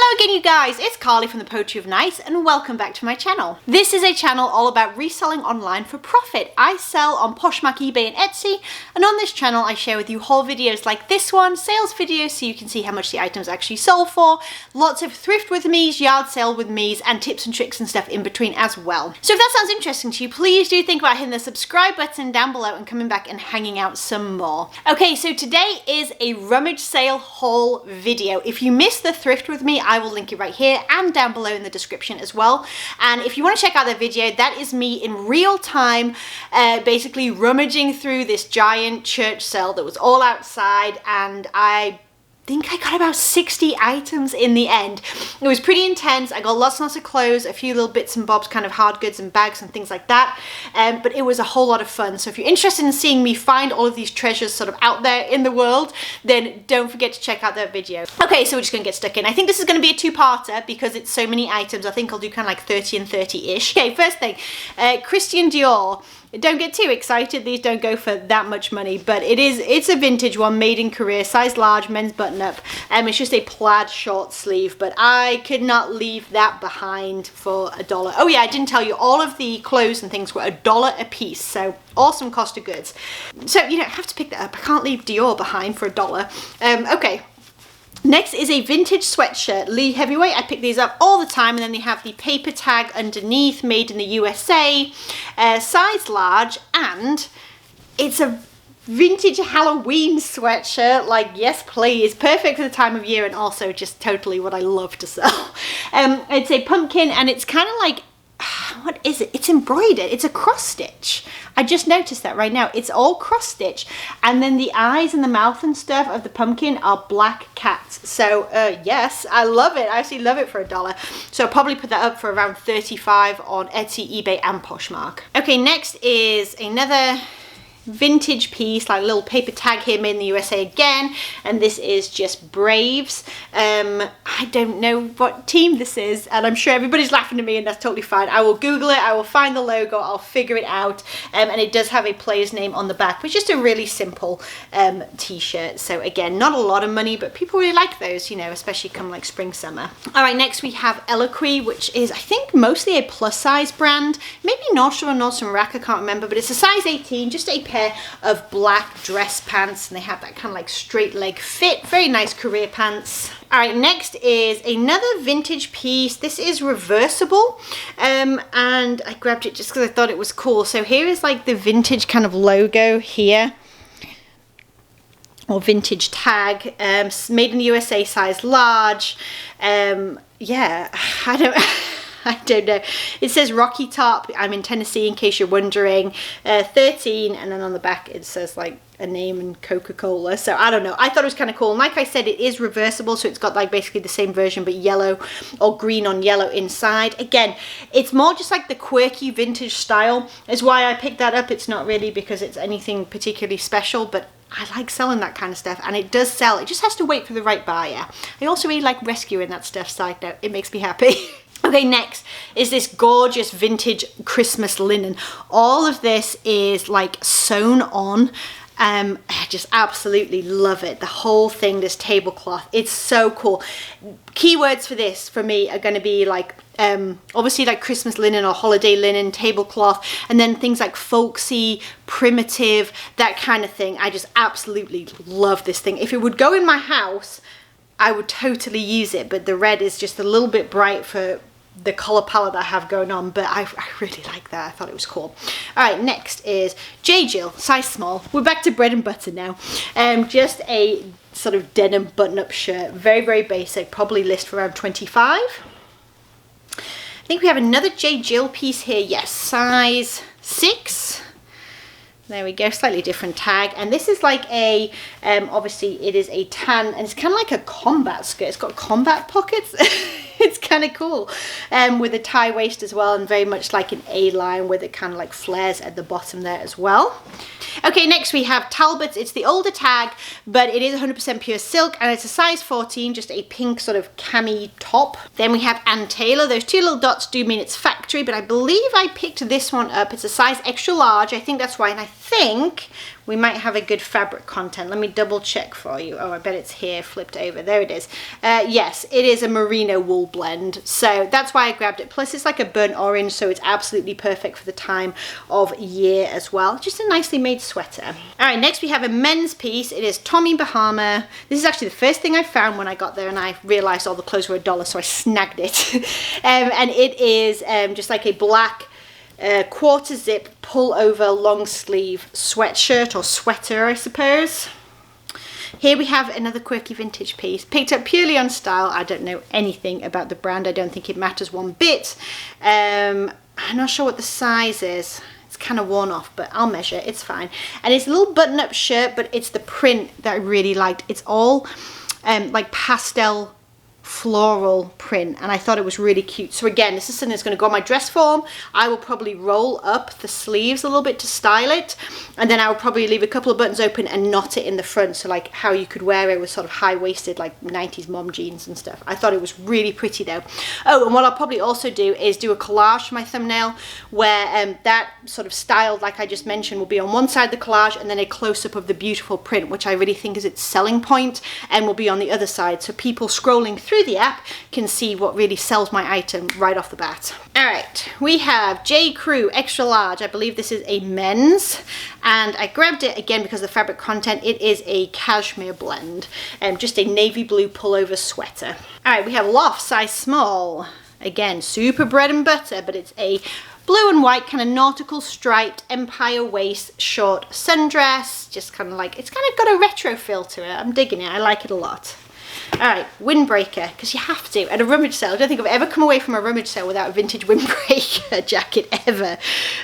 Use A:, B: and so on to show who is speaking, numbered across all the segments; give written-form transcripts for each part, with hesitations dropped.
A: Hello again, you guys, it's Carly from the Poetry of Nice and welcome back to my channel. This is a channel all about reselling online for profit. I sell on Poshmark, eBay and Etsy, and on this channel I share with you haul videos like this one, sales videos so you can see how much the items actually sold for, lots of thrift with me's, yard sale with me's, and tips and tricks and stuff in between as well. So if that sounds interesting to you, please do think about hitting the subscribe button down below and coming back and hanging out some more. Okay, so today is a rummage sale haul video. If you missed the thrift with me, I will link it right here and down below in the description as well. And if you want to check out that video, that is me in real time, basically rummaging through this giant church sale that was all outside, and I think I got about 60 items in the end. It was pretty intense. I got lots and lots of clothes, a few little bits and bobs, kind of hard goods and bags and things like that. But it was a whole lot of fun. So if you're interested in seeing me find all of these treasures sort of out there in the world, then don't forget to check out that video. Okay, so we're just gonna get stuck in. I think this is gonna be a two-parter because it's so many items. I think I'll do kind of like 30 and 30-ish. Okay, first thing, Christian Dior. Don't get too excited, these don't go for that much money, but it's a vintage one, made in Korea, size large, men's button up. It's just a plaid short sleeve, but I could not leave that behind for $1. Oh yeah, I didn't tell you, all of the clothes and things were $1 a piece, so awesome cost of goods. So you don't have to pick that up. I can't leave Dior behind for $1. Okay. Next is a vintage sweatshirt, Lee Heavyweight. I pick these up all the time, and then they have the paper tag underneath, made in the USA, size large, and it's a vintage Halloween sweatshirt. Like, yes please, perfect for the time of year, and also just totally what I love to sell. It's a pumpkin, and it's kind of like, what is it? It's embroidered. It's a cross stitch. I just noticed that right now. It's all cross stitch, and then the eyes and the mouth and stuff of the pumpkin are black cats. So yes, I love it. I actually love it for $1. So I'll probably put that up for around 35 on Etsy, eBay and Poshmark. Okay, next is another vintage piece, like a little paper tag here, made in the USA again, and this is just Braves. I don't know what team this is, and I'm sure everybody's laughing at me, and that's totally fine. I will Google it, I will find the logo, I'll figure it out, and it does have a player's name on the back, which is just a really simple t-shirt. So again, not a lot of money, but people really like those, you know, especially come like spring, summer. All right, next we have Eloquii, which is, I think, mostly a plus size brand, maybe Nordstrom or Nordstrom Rack, I can't remember, but it's a size 18, just a pair of black dress pants, and they have that kind of like straight leg fit, very nice career pants. All right, next is another vintage piece. This is reversible, and I grabbed it just because I thought it was cool. So here is like the vintage kind of logo here, or vintage tag, made in the USA, size large. Yeah, I don't know. It says Rocky Top. I'm in Tennessee, in case you're wondering. 13, and then on the back it says like a name and Coca-Cola. So I don't know. I thought it was kind of cool. And like I said, it is reversible, so it's got like basically the same version, but yellow or green on yellow inside. Again, it's more just like the quirky vintage style is why I picked that up. It's not really because it's anything particularly special, but I like selling that kind of stuff, and it does sell. It just has to wait for the right buyer. I also really like rescuing that stuff, side note. It makes me happy. Okay, next is this gorgeous vintage Christmas linen. All of this is like sewn on. I just absolutely love it. The whole thing, this tablecloth, it's so cool. Keywords for this for me are going to be like obviously like Christmas linen or holiday linen, tablecloth, and then things like folksy, primitive, that kind of thing. I just absolutely love this thing. If it would go in my house, I would totally use it, but the red is just a little bit bright for the color palette that I have going on, but I really like that. I thought it was cool. All right, next is JCrew, size small. We're back to bread and butter now. Just a sort of denim button-up shirt, very, very basic, probably list for around 25. I think we have another JCrew piece here. Yes, size 6. There we go, slightly different tag, and this is like a obviously it is a tan, and it's kind of like a combat skirt. It's got combat pockets. It's kind of cool, with a tie waist as well, and very much like an A-line with it kind of like flares at the bottom there as well. Okay, next we have Talbots. It's the older tag, but it is 100% pure silk, and it's a size 14, just a pink sort of cami top. Then we have Ann Taylor. Those two little dots do mean it's factory, but I believe I picked this one up. It's a size extra large. I think that's right, and I think we might have a good fabric content. Let me double check for you. Oh, I bet it's here, flipped over. There it is. Yes, it is a merino wool blend. So that's why I grabbed it. Plus it's like a burnt orange, so it's absolutely perfect for the time of year as well. Just a nicely made sweater. All right, next we have a men's piece. It is Tommy Bahama. This is actually the first thing I found when I got there, and I realized all the clothes were $1, so I snagged it. And it is just like a black quarter zip pull over long sleeve sweatshirt or sweater, I suppose. Here we have another quirky vintage piece, picked up purely on style. I don't know anything about the brand. I don't think it matters one bit. I'm not sure what the size is. It's kind of worn off, but I'll measure. It's fine. And it's a little button-up shirt, but it's the print that I really liked. It's all like pastel floral print, and I thought it was really cute. So again, this is something that's going to go on my dress form. I will probably roll up the sleeves a little bit to style it, and then I will probably leave a couple of buttons open and knot it in the front, so like how you could wear it with sort of high-waisted like 90s mom jeans and stuff. I thought it was really pretty though. Oh, and what I'll probably also do is do a collage for my thumbnail where that sort of styled, like I just mentioned, will be on one side of the collage, and then a close-up of the beautiful print, which I really think is its selling point, and will be on the other side, so people scrolling through the app can see what really sells my item right off the bat. All right, we have JCrew extra large. I believe this is a men's, and I grabbed it again because of the fabric content. It is a cashmere blend, just a navy blue pullover sweater. All right, we have Loft size small. Again, super bread and butter, but it's a blue and white kind of nautical striped empire waist short sundress. Just kind of like, it's kind of got a retro feel to it. I'm digging it. I like it a lot. All right, Windbreaker, because you have to at a rummage sale. I don't think I've ever come away from a rummage sale without a vintage Windbreaker jacket ever.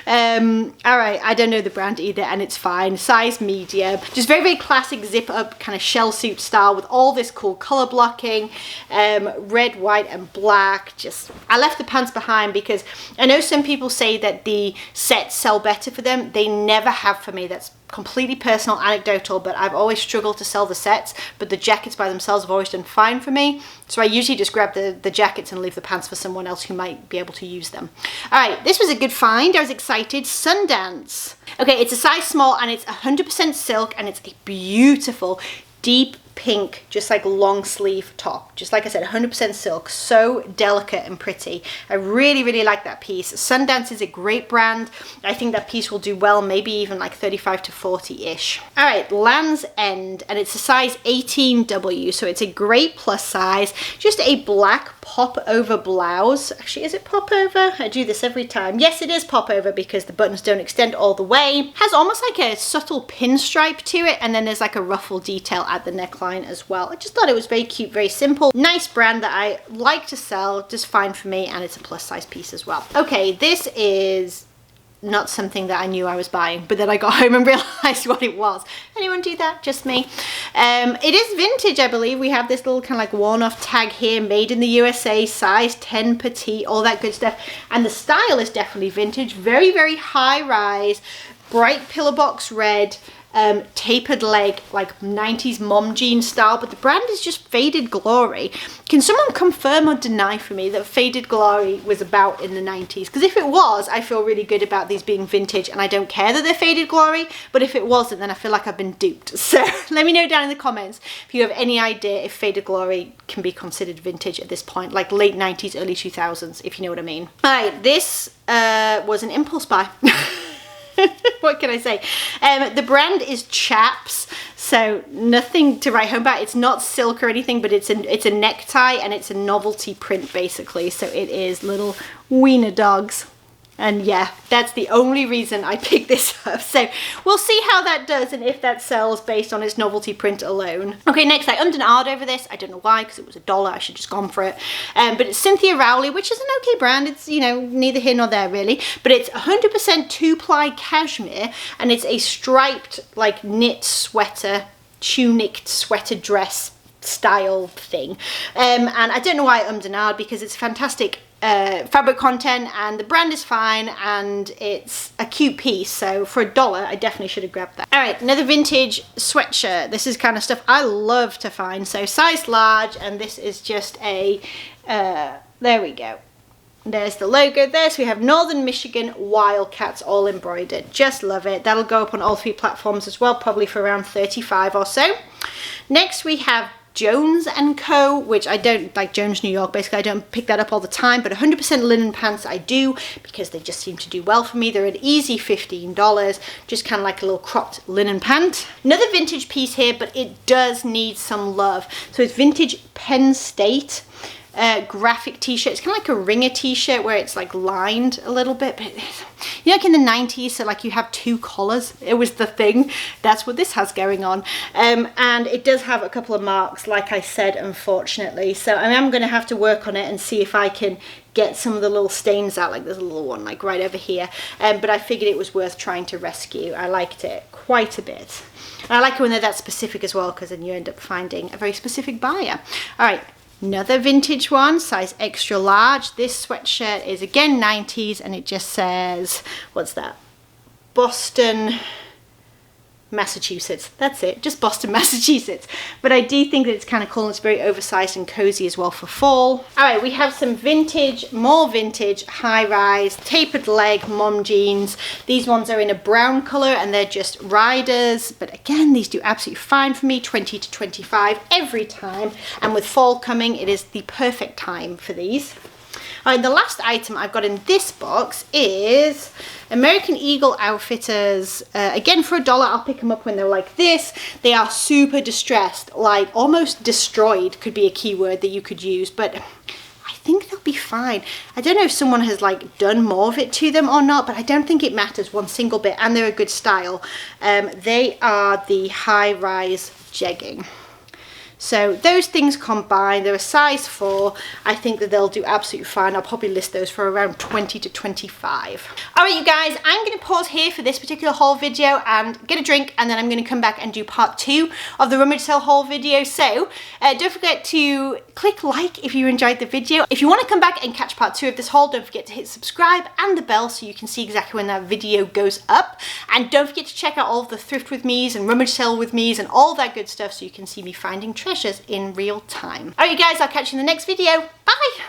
A: All right, I don't know the brand either, and it's fine. Size medium, just very, very classic zip up kind of shell suit style with all this cool color blocking, red, white, and black. Just, I left the pants behind because I know some people say that the sets sell better for them. They never have for me. That's completely personal, anecdotal, but I've always struggled to sell the sets, but the jackets by themselves have always done fine for me. So I usually just grab the jackets and leave the pants for someone else who might be able to use them. All right, this was a good find. I was excited. Sundance. Okay, it's a size small, and it's 100% silk, and it's a beautiful deep pink, just like long sleeve top. Just like I said, 100% silk, so delicate and pretty. I really, really like that piece. Sundance is a great brand. I think that piece will do well, maybe even like 35 to 40-ish. All right, Land's End, and it's a size 18W, so it's a great plus size. Just a black pop over blouse. Actually, is it pop over? I do this every time. Yes, it is pop over because the buttons don't extend all the way. Has almost like a subtle pinstripe to it, and then there's like a ruffle detail at the neckline as well. I just thought it was very cute, very simple. Nice brand that I like to sell, just fine for me, and it's a plus size piece as well. Okay, this is not something that I knew I was buying, but then I got home and realized what it was. Anyone do that? Just me. It is vintage, I believe. We have this little kind of like worn off tag here, made in the USA, size 10 petite, all that good stuff. And the style is definitely vintage. Very, very high rise, bright pillar box red, tapered leg, like 90s mom jean style, but the brand is just Faded Glory. Can someone confirm or deny for me that Faded Glory was about in the 90s? Because if it was, I feel really good about these being vintage, and I don't care that they're Faded Glory, but if it wasn't, then I feel like I've been duped. So let me know down in the comments if you have any idea if Faded Glory can be considered vintage at this point, like late 90s, early 2000s, if you know what I mean. All right, this was an impulse buy. What can I say? The brand is Chaps, so nothing to write home about. It's not silk or anything, but it's a necktie, and it's a novelty print basically. So it is little wiener dogs. And yeah, that's the only reason I picked this up. So we'll see how that does and if that sells based on its novelty print alone. Okay, next I ummed and ahed over this. I don't know why, because it was $1. I should just gone for it. But it's Cynthia Rowley, which is an okay brand. It's, you know, neither here nor there really. But it's 100% two-ply cashmere, and it's a striped like knit sweater, tunicked sweater dress style thing. And I don't know why I ummed and ahed, because it's fantastic fabric content, and the brand is fine, and it's a cute piece. So for $1, I definitely should have grabbed that. All right, another vintage sweatshirt. This is kind of stuff I love to find. So size large, and this is just a there we go, There's the logo there. So we have Northern Michigan Wildcats all embroidered. Just love it. That'll go up on all 3 platforms as well, probably for around 35 or so. Next we have Jones & Co, which I don't like. Jones New York, basically I don't pick that up all the time, but 100% linen pants I do, because they just seem to do well for me. They're an easy $15, just kind of like a little cropped linen pant. Another vintage piece here, but it does need some love. So it's vintage Penn State graphic t-shirt. It's kind of like a ringer t-shirt where it's like lined a little bit, but you know, like in the 90s, so like you have 2 collars. It was the thing. That's what this has going on. And it does have a couple of marks, like I said, unfortunately. So I am going to have to work on it and see if I can get some of the little stains out. Like there's a little one like right over here. But I figured it was worth trying to rescue. I liked it quite a bit. And I like it when they're that specific as well, because then you end up finding a very specific buyer. All right. Another vintage one, size extra large. This sweatshirt is again 90s, and it just says, what's that? Boston, Massachusetts. That's it, just Boston, Massachusetts. But I do think that it's kind of cool, and it's very oversized and cozy as well for fall. All right, we have some vintage, more vintage, high-rise, tapered leg mom jeans. These ones are in a brown color, and they're just riders. But again, these do absolutely fine for me, 20 to 25 every time. And with fall coming, it is the perfect time for these. All right, the last item I've got in this box is American Eagle Outfitters. Again, for $1, I'll pick them up when they're like this. They are super distressed, like almost destroyed could be a keyword that you could use, but I think they'll be fine. I don't know if someone has like done more of it to them or not, but I don't think it matters one single bit, and they're a good style. They are the high-rise jegging. So those things combined, they're a size 4. I think that they'll do absolutely fine. I'll probably list those for around 20 to 25. All right, you guys, I'm going to pause here for this particular haul video and get a drink, and then I'm going to come back and do part 2 of the rummage sale haul video. So don't forget to click like if you enjoyed the video. If you want to come back and catch part 2 of this haul, don't forget to hit subscribe and the bell so you can see exactly when that video goes up. And don't forget to check out all of the thrift with me's and rummage sale with me's and all that good stuff so you can see me finding treasures in real time. All right, you guys, I'll catch you in the next video. Bye.